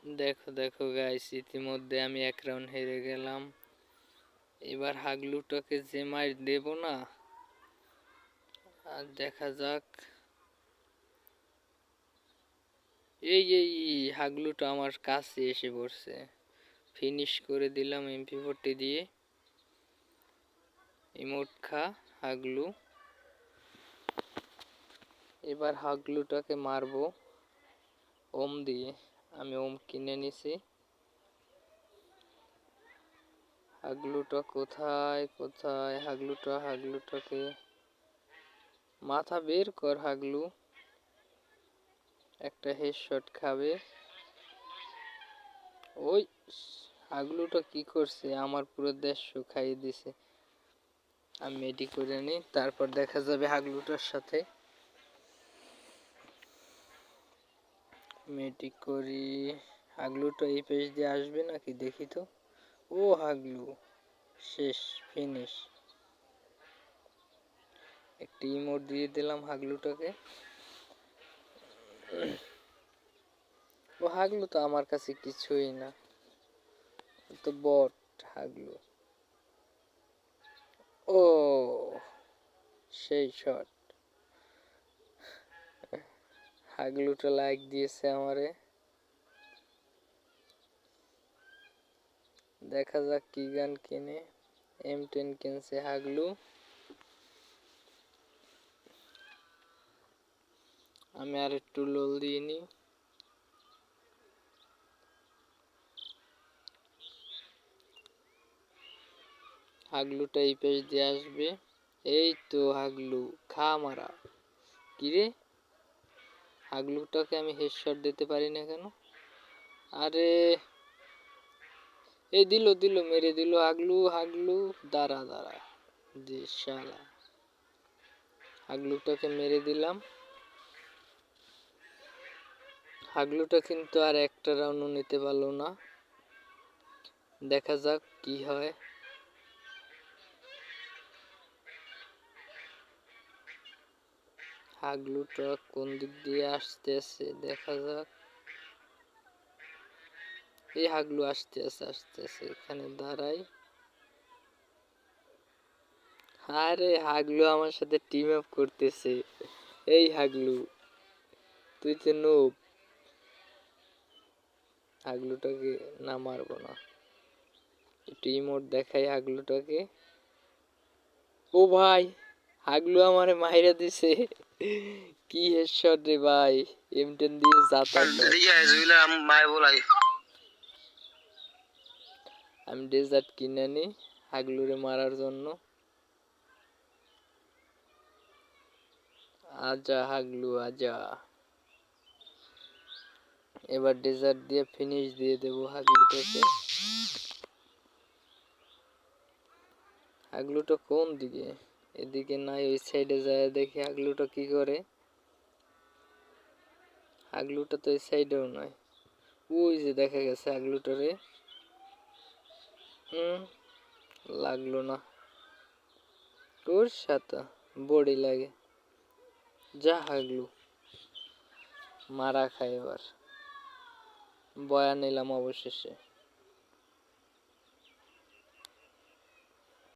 দেখো দেখো গাইস, ইতিমধ্যে আমি এক রাউন্ড হেরে গেলাম। এবার হাগলুটাকে যে মার দেব না, আর দেখা যাক। এই এই হাগলুটা আমার কাছে এসে পড়ছে। ফিনিশ করে দিলাম MP40 দিয়ে। ইমোট খা হাগলু। এবার হাগলুটাকে মারবো ওম দিয়ে। আমি ওম কিনে নিছি। হাগলুটা কোথায় কোথায়? হাগলুটাকে মাথা বের কর হাগলু। একটা হেডশট খাবে। ওই হাগলুটা কি করছে, আমার পুরো দেশ খাইয়ে দিছে। আমি মেডি করে নিই, তারপর দেখা যাবে হাগলুটার সাথে। মেডি করি। হাগলুটা এই পেজ দিয়ে আসবে নাকি দেখি তো। ও হাগলু শেষ, ফিনিশ। একটি ইমোট দিয়ে দিলাম হাগলুটাকে। ও হাগলু তো আমার কাছে কিছুই না, তো বট হাগলু। ও সেই শট। হাগলুটা লাইক দিয়েছে আমারে। দেখা যাক কি গান কিনে। M10 কিনছে হাগলু। আমি আর একটু লোল দিয়ে নি। হাগলুটা এই পেজ দিয়ে আসবে। এই তো হাগলু খা মারা। কিরে, হাগলুটাকে আমি হেডশট দিতে পারি না কেন? আরে এই দিল মেরে দিল হাগলু। দাঁড়া যে শালা। হাগলুটাকে মেরে দিলাম। হাগলুটা কিন্তু আর একটা রাউন্ডও নিতে পারলো না। দেখা যাক কি হয়। হাগলুটা কোন দিক দিয়ে আসতেছে দেখা যাক। এই হাগলু আসতেছে এখানে দাঁড়াই। আরে হাগলু আমার সাথে টিম আপ করতেছে। এই হাগলু তুই তো নুব। হাগলুটাকে না মারবো না, একটু ইমোট দেখাই হাগলুটাকে। ও ভাই, হাগলু আমারে মাইরা দিছে। কি হেডশট রে ভাই, M10 দিয়ে জাতা। আমি ডেজার্ট কিনে নি হাগলুরে মারার জন্য। আজা হাগলু আজা। এবার ডেজার্ট দিয়ে ফিনিশ দিয়ে দেবো হাগলুটাকে। হাগলুটা কোন দিকে? এদিকে নাই, ওই সাইডে যায় দেখি হাগলুটা কি করে। হাগলুটা তো এই সাইডেও নয়। ওই যে দেখা গেছে হাগলুটারে। লাগলো না। তোর সাথে বডি লাগে। যা হাগলু মারা খায়। এবার বয়া নিলাম অবশেষে।